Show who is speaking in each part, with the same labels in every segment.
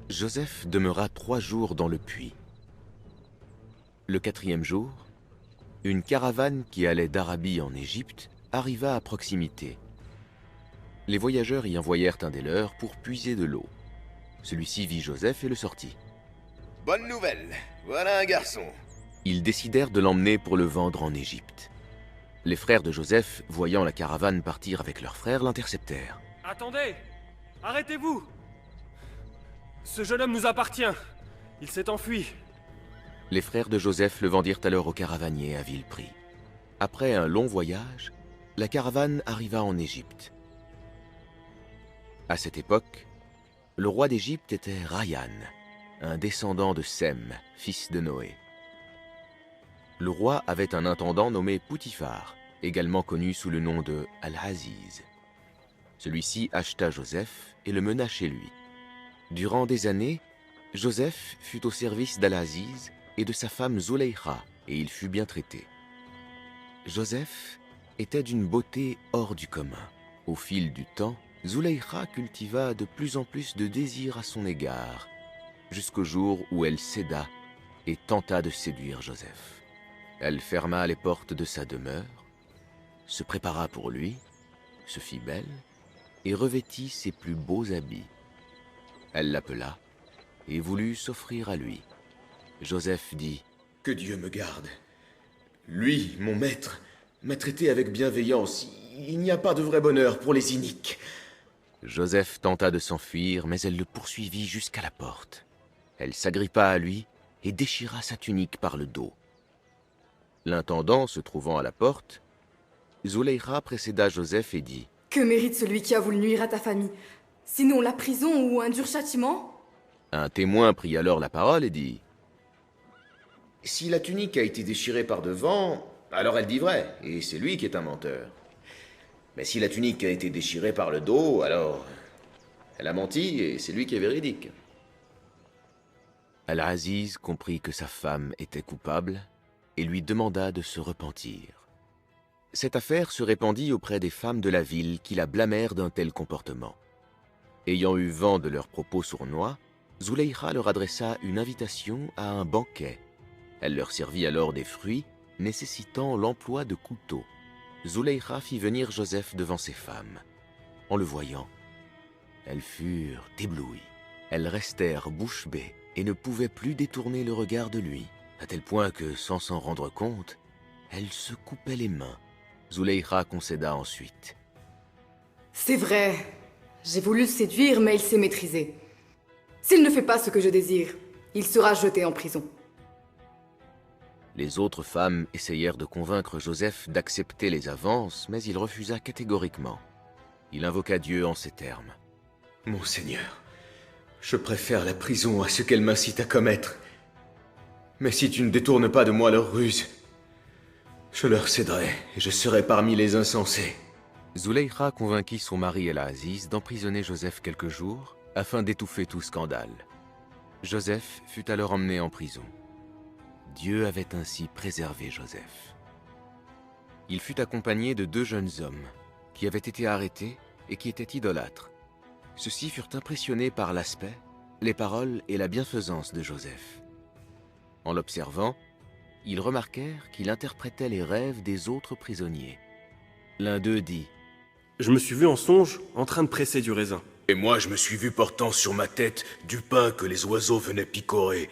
Speaker 1: Joseph demeura 3 jours dans le puits. Le 4e jour, une caravane qui allait d'Arabie en Égypte arriva à proximité. Les voyageurs y envoyèrent un des leurs pour puiser de l'eau. Celui-ci vit Joseph et le sortit.
Speaker 2: « Bonne nouvelle, voilà un garçon. »
Speaker 1: Ils décidèrent de l'emmener pour le vendre en Égypte. Les frères de Joseph, voyant la caravane partir avec leur frère, l'interceptèrent.
Speaker 3: « Attendez! Arrêtez-vous! Ce jeune homme nous appartient. Il s'est enfui. »
Speaker 1: Les frères de Joseph le vendirent alors au caravanier à vil prix. Après un long voyage, la caravane arriva en Égypte. À cette époque, le roi d'Égypte était Rayyan, un descendant de Sem, fils de Noé. Le roi avait un intendant nommé Poutifar, également connu sous le nom de Al-Aziz. Celui-ci acheta Joseph et le mena chez lui. Durant des années, Joseph fut au service d'Al-Aziz et de sa femme Zuleykha, et il fut bien traité. Joseph était d'une beauté hors du commun. Au fil du temps, Zuleykha cultiva de plus en plus de désir à son égard, jusqu'au jour où elle céda et tenta de séduire Joseph. Elle ferma les portes de sa demeure, se prépara pour lui, se fit belle et revêtit ses plus beaux habits. Elle l'appela et voulut s'offrir à lui. Joseph dit :
Speaker 4: « Que Dieu me garde. Lui, mon maître, m'a traité avec bienveillance. Il n'y a pas de vrai bonheur pour les iniques. »
Speaker 1: Joseph tenta de s'enfuir, mais elle le poursuivit jusqu'à la porte. Elle s'agrippa à lui et déchira sa tunique par le dos. L'intendant se trouvant à la porte, Zuleykha précéda Joseph et dit :
Speaker 5: « Que mérite celui qui a voulu nuire à ta famille? Sinon la prison ou un dur châtiment ?»
Speaker 1: Un témoin prit alors la parole et dit :
Speaker 4: « Si la tunique a été déchirée par devant, alors elle dit vrai, et c'est lui qui est un menteur. Mais si la tunique a été déchirée par le dos, alors elle a menti et c'est lui qui est véridique. »
Speaker 1: Al-Aziz comprit que sa femme était coupable et lui demanda de se repentir. Cette affaire se répandit auprès des femmes de la ville qui la blâmèrent d'un tel comportement. Ayant eu vent de leurs propos sournois, Zuleykha leur adressa une invitation à un banquet. Elle leur servit alors des fruits nécessitant l'emploi de couteaux. Zuleykha fit venir Joseph devant ses femmes. En le voyant, elles furent éblouies. Elles restèrent bouche bée et ne pouvaient plus détourner le regard de lui, à tel point que, sans s'en rendre compte, elles se coupaient les mains. Zuleykha concéda ensuite.
Speaker 5: « C'est vrai. J'ai voulu le séduire, mais il s'est maîtrisé. S'il ne fait pas ce que je désire, il sera jeté en prison. »
Speaker 1: Les autres femmes essayèrent de convaincre Joseph d'accepter les avances, mais il refusa catégoriquement. Il invoqua Dieu en ces termes.
Speaker 4: « Mon Seigneur, je préfère la prison à ce qu'elle m'incite à commettre. Mais si tu ne détournes pas de moi leur ruse, je leur céderai et je serai parmi les insensés. »
Speaker 1: Zuleykha convainquit son mari Al-Aziz d'emprisonner Joseph quelques jours afin d'étouffer tout scandale. Joseph fut alors emmené en prison. Dieu avait ainsi préservé Joseph. Il fut accompagné de 2 jeunes hommes qui avaient été arrêtés et qui étaient idolâtres. Ceux-ci furent impressionnés par l'aspect, les paroles et la bienfaisance de Joseph. En l'observant, ils remarquèrent qu'il interprétait les rêves des autres prisonniers. L'un d'eux dit :
Speaker 3: « Je me suis vu en songe en train de presser du raisin.
Speaker 4: Et moi je me suis vu portant sur ma tête du pain que les oiseaux venaient picorer.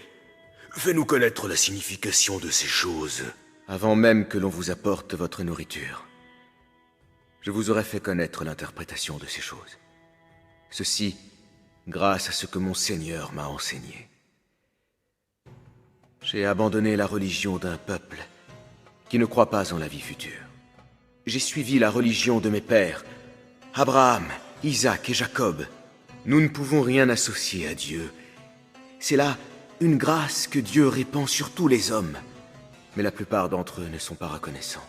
Speaker 4: Fais-nous connaître la signification de ces choses.
Speaker 1: Avant même que l'on vous apporte votre nourriture, je vous aurais fait connaître l'interprétation de ces choses. Ceci, grâce à ce que mon Seigneur m'a enseigné. J'ai abandonné la religion d'un peuple qui ne croit pas en la vie future. J'ai suivi la religion de mes pères, Abraham, Isaac et Jacob. Nous ne pouvons rien associer à Dieu. C'est là une grâce que Dieu répand sur tous les hommes, mais la plupart d'entre eux ne sont pas reconnaissants.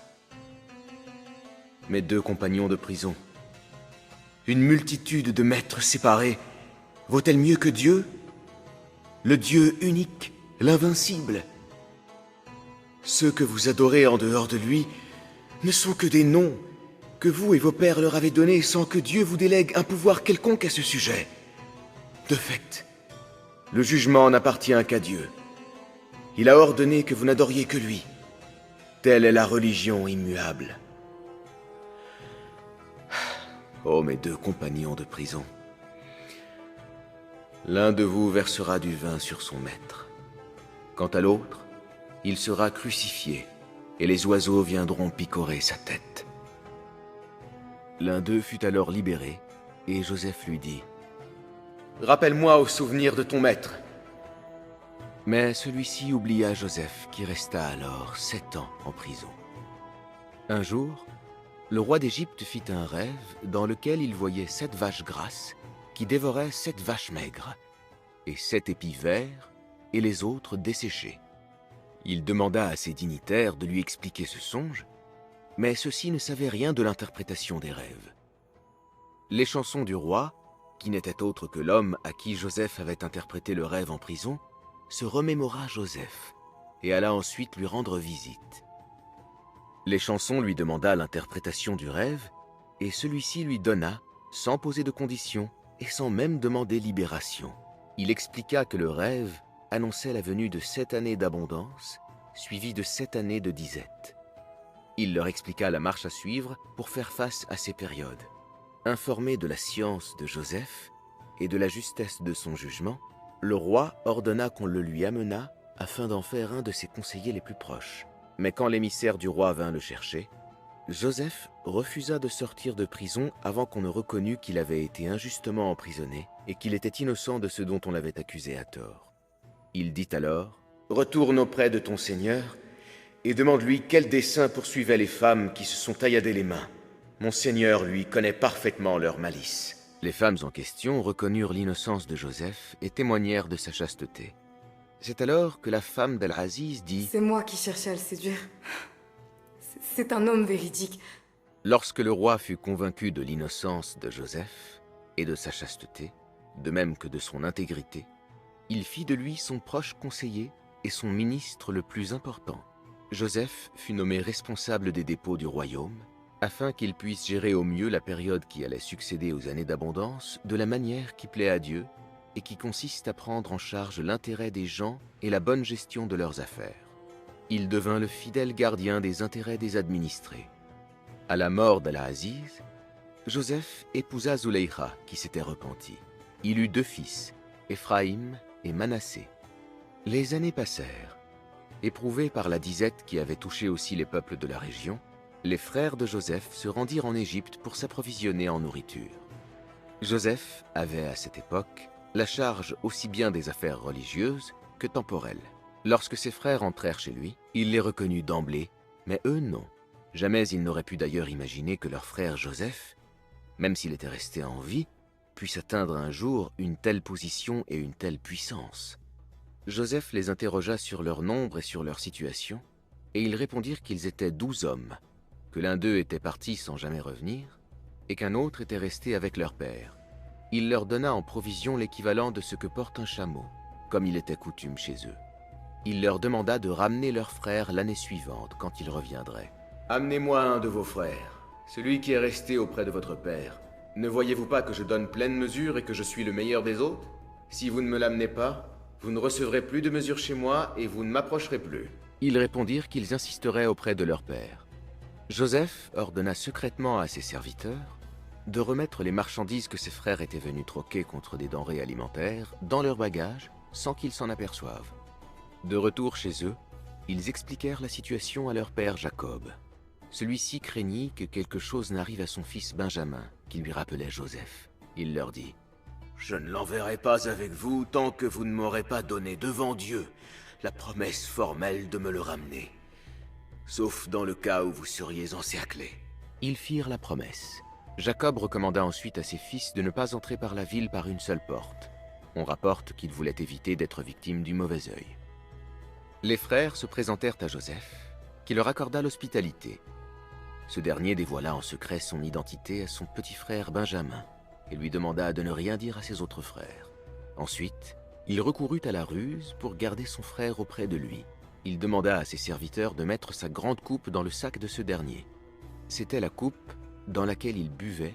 Speaker 1: Mes 2 compagnons de prison, une multitude de maîtres séparés, vaut-elle mieux que Dieu? Le Dieu unique, l'invincible. Ceux que vous adorez en dehors de lui ne sont que des noms que vous et vos pères leur avez donnés sans que Dieu vous délègue un pouvoir quelconque à ce sujet. De fait,
Speaker 4: Le jugement n'appartient qu'à Dieu. Il a ordonné que vous n'adoriez que lui. Telle est la religion immuable. Oh, mes deux compagnons de prison. L'un de vous versera du vin sur son maître. Quant à l'autre, il sera crucifié, et les oiseaux viendront picorer sa tête. L'un d'eux fut alors libéré, et Joseph lui dit, « Rappelle-moi au souvenir de ton maître. » Mais celui-ci oublia Joseph, qui resta alors 7 ans en prison. Un jour, le roi d'Égypte fit un rêve dans lequel il voyait 7 vaches grasses qui dévoraient 7 vaches maigres, et 7 épis verts, et les autres desséchés. Il demanda à ses dignitaires de lui expliquer ce songe, mais ceux-ci ne savaient rien de l'interprétation des rêves. Les chansons du roi, qui n'était autre que l'homme à qui Joseph avait interprété le rêve en prison, se remémora Joseph, et alla ensuite lui rendre visite. Les chansons lui demanda l'interprétation du rêve, et celui-ci lui donna, sans poser de conditions, et sans même demander libération. Il expliqua que le rêve annonçait la venue de 7 années d'abondance, suivies de 7 années de disette. Il leur expliqua la marche à suivre pour faire face à ces périodes. Informé de la science de Joseph et de la justesse de son jugement, le roi ordonna qu'on le lui amenât afin d'en faire un de ses conseillers les plus proches. Mais quand l'émissaire du roi vint le chercher, Joseph refusa de sortir de prison avant qu'on ne reconnût qu'il avait été injustement emprisonné et qu'il était innocent de ce dont on l'avait accusé à tort. Il dit alors, « Retourne auprès de ton Seigneur et demande-lui quel dessein poursuivait les femmes qui se sont tailladées les mains. Mon Seigneur, lui, connaît parfaitement leur malice. » Les femmes en question reconnurent l'innocence de Joseph et témoignèrent de sa chasteté. C'est alors que la femme d'Al-Aziz dit «
Speaker 5: C'est moi qui cherchais à le séduire. C'est un homme véridique. »
Speaker 1: Lorsque le roi fut convaincu de l'innocence de Joseph et de sa chasteté, de même que de son intégrité, il fit de lui son proche conseiller et son ministre le plus important. Joseph fut nommé responsable des dépôts du royaume, afin qu'il puisse gérer au mieux la période qui allait succéder aux années d'abondance de la manière qui plaît à Dieu et qui consiste à prendre en charge l'intérêt des gens et la bonne gestion de leurs affaires. Il devint le fidèle gardien des intérêts des administrés. À la mort d'Al-Aziz, Joseph épousa Zuleïkha, qui s'était repentie. Il eut 2 fils, Éphraïm et Manassé. Les années passèrent. Éprouvés par la disette qui avait touché aussi les peuples de la région, les frères de Joseph se rendirent en Égypte pour s'approvisionner en nourriture. Joseph avait à cette époque la charge aussi bien des affaires religieuses que temporelles. Lorsque ses frères entrèrent chez lui, il les reconnut d'emblée, mais eux non. Jamais ils n'auraient pu d'ailleurs imaginer que leur frère Joseph, même s'il était resté en vie, puisse atteindre un jour une telle position et une telle puissance. Joseph les interrogea sur leur nombre et sur leur situation, et ils répondirent qu'ils étaient 12 hommes, que l'un d'eux était parti sans jamais revenir, et qu'un autre était resté avec leur père. Il leur donna en provision l'équivalent de ce que porte un chameau, comme il était coutume chez eux. Il leur demanda de ramener leur frère l'année suivante, quand il reviendrait. « Amenez-moi un de vos frères, celui qui est resté auprès de votre père. Ne voyez-vous pas que je donne pleine mesure et que je suis le meilleur des autres? Si vous ne me l'amenez pas, vous ne recevrez plus de mesure chez moi et vous ne m'approcherez plus. » Ils répondirent qu'ils insisteraient auprès de leur père. Joseph ordonna secrètement à ses serviteurs de remettre les marchandises que ses frères étaient venus troquer contre des denrées alimentaires dans leurs bagages sans qu'ils s'en aperçoivent. De retour chez eux, ils expliquèrent la situation à leur père Jacob. Celui-ci craignit que quelque chose n'arrive à son fils Benjamin, qui lui rappelait Joseph. Il leur dit « Je ne l'enverrai pas avec vous tant que vous ne m'aurez pas donné devant Dieu la promesse formelle de me le ramener. Sauf dans le cas où vous seriez encerclés. » Ils firent la promesse. Jacob recommanda ensuite à ses fils de ne pas entrer par la ville par une seule porte. On rapporte qu'il voulait éviter d'être victime du mauvais œil. Les frères se présentèrent à Joseph, qui leur accorda l'hospitalité. Ce dernier dévoila en secret son identité à son petit frère Benjamin et lui demanda de ne rien dire à ses autres frères. Ensuite, il recourut à la ruse pour garder son frère auprès de lui. Il demanda à ses serviteurs de mettre sa grande coupe dans le sac de ce dernier. C'était la coupe dans laquelle il buvait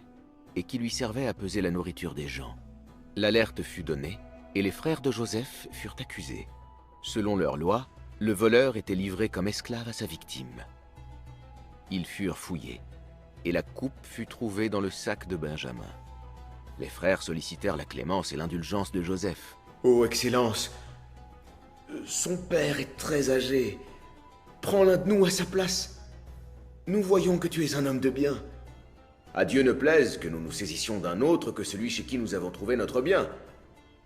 Speaker 1: et qui lui servait à peser la nourriture des gens. L'alerte fut donnée et les frères de Joseph furent accusés. Selon leur loi, le voleur était livré comme esclave à sa victime. Ils furent fouillés, et la coupe fut trouvée dans le sac de Benjamin. Les frères sollicitèrent la clémence et l'indulgence de Joseph.
Speaker 4: « Oh, Excellence, son père est très âgé. Prends l'un de nous à sa place. Nous voyons que tu es un homme de bien. À Dieu ne plaise que nous nous saisissions d'un autre que celui chez qui nous avons trouvé notre bien.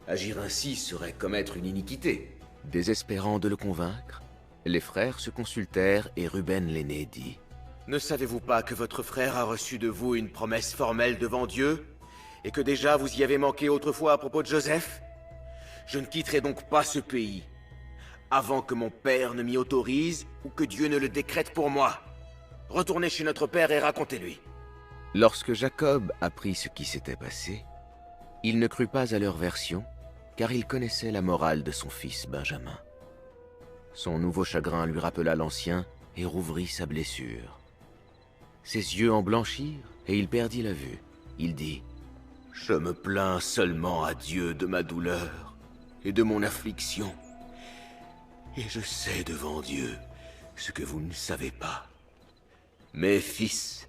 Speaker 4: Agir ainsi serait commettre une iniquité. »
Speaker 1: Désespérant de le convaincre, les frères se consultèrent et Ruben l'aîné dit:
Speaker 2: « Ne savez-vous pas que votre frère a reçu de vous une promesse formelle devant Dieu, et que déjà vous y avez manqué autrefois à propos de Joseph? Je ne quitterai donc pas ce pays, avant que mon père ne m'y autorise ou que Dieu ne le décrète pour moi. Retournez chez notre père et racontez-lui. »
Speaker 1: Lorsque Jacob apprit ce qui s'était passé, il ne crut pas à leur version, car il connaissait la morale de son fils Benjamin. Son nouveau chagrin lui rappela l'ancien et rouvrit sa blessure. Ses yeux en blanchirent et il perdit la vue. Il dit:
Speaker 2: « Je me plains seulement à Dieu de ma douleur et de mon affliction. Et je sais devant Dieu ce que vous ne savez pas. Mes fils,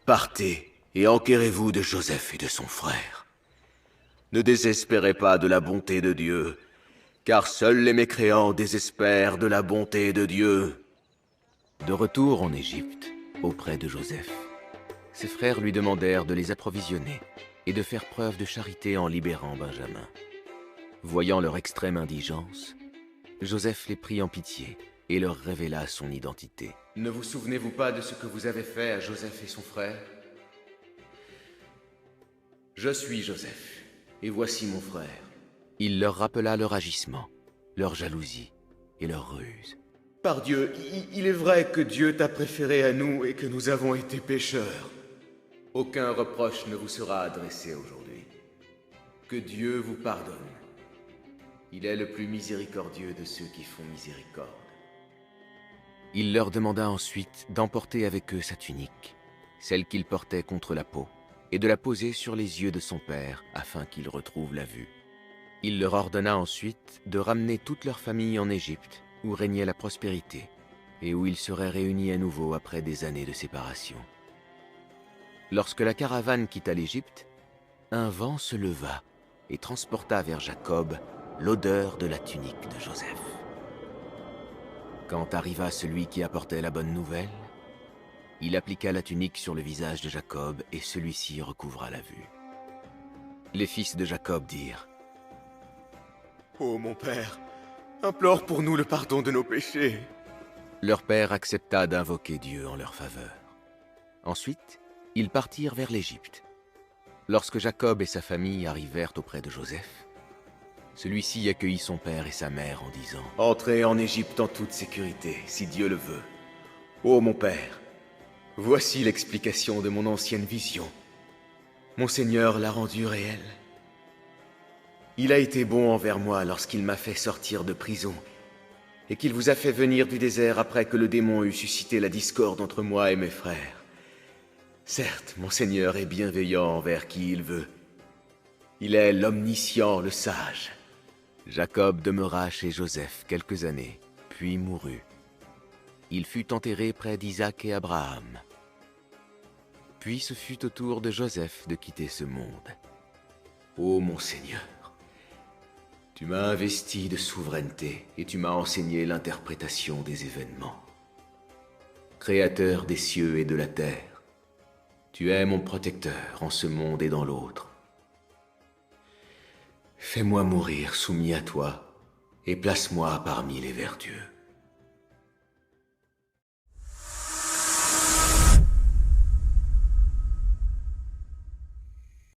Speaker 2: partez et enquérez-vous de Joseph et de son frère. Ne désespérez pas de la bonté de Dieu, car seuls les mécréants désespèrent de la bonté de Dieu. »
Speaker 1: De retour en Égypte, auprès de Joseph, ses frères lui demandèrent de les approvisionner et de faire preuve de charité en libérant Benjamin. Voyant leur extrême indigence, Joseph les prit en pitié et leur révéla son identité.
Speaker 4: « Ne vous souvenez-vous pas de ce que vous avez fait à Joseph et son frère? Je suis Joseph, et voici mon frère. »
Speaker 1: Il leur rappela leur agissement, leur jalousie et leur ruse.
Speaker 4: « Par Dieu, il est vrai que Dieu t'a préféré à nous et que nous avons été pécheurs. Aucun reproche ne vous sera adressé aujourd'hui. Que Dieu vous pardonne. Il est le plus miséricordieux de ceux qui font miséricorde. »
Speaker 1: Il leur demanda ensuite d'emporter avec eux sa tunique, celle qu'il portait contre la peau, et de la poser sur les yeux de son père afin qu'il retrouve la vue. Il leur ordonna ensuite de ramener toute leur famille en Égypte, où régnait la prospérité, et où ils seraient réunis à nouveau après des années de séparation. Lorsque la caravane quitta l'Égypte, un vent se leva et transporta vers Jacob l'odeur de la tunique de Joseph. Quand arriva celui qui apportait la bonne nouvelle, il appliqua la tunique sur le visage de Jacob et celui-ci recouvra la vue. Les fils de Jacob dirent:
Speaker 2: « Ô mon père, implore pour nous le pardon de nos péchés. »
Speaker 1: Leur père accepta d'invoquer Dieu en leur faveur. Ensuite, ils partirent vers l'Égypte. Lorsque Jacob et sa famille arrivèrent auprès de Joseph, celui-ci accueillit son père et sa mère en disant:
Speaker 2: « Entrez en Égypte en toute sécurité, si Dieu le veut. Ô mon père, voici l'explication de mon ancienne vision. Mon Seigneur l'a rendue réelle. Il a été bon envers moi lorsqu'il m'a fait sortir de prison et qu'il vous a fait venir du désert après que le démon eut suscité la discorde entre moi et mes frères. Certes, mon Seigneur est bienveillant envers qui il veut. Il est l'omniscient, le sage. »
Speaker 1: Jacob demeura chez Joseph quelques années, puis mourut. Il fut enterré près d'Isaac et Abraham. Puis ce fut au tour de Joseph de quitter ce monde.
Speaker 4: « Ô mon Seigneur, tu m'as investi de souveraineté et tu m'as enseigné l'interprétation des événements. Créateur des cieux et de la terre, tu es mon protecteur en ce monde et dans l'autre. Fais-moi mourir soumis à toi et place-moi parmi les vertueux. »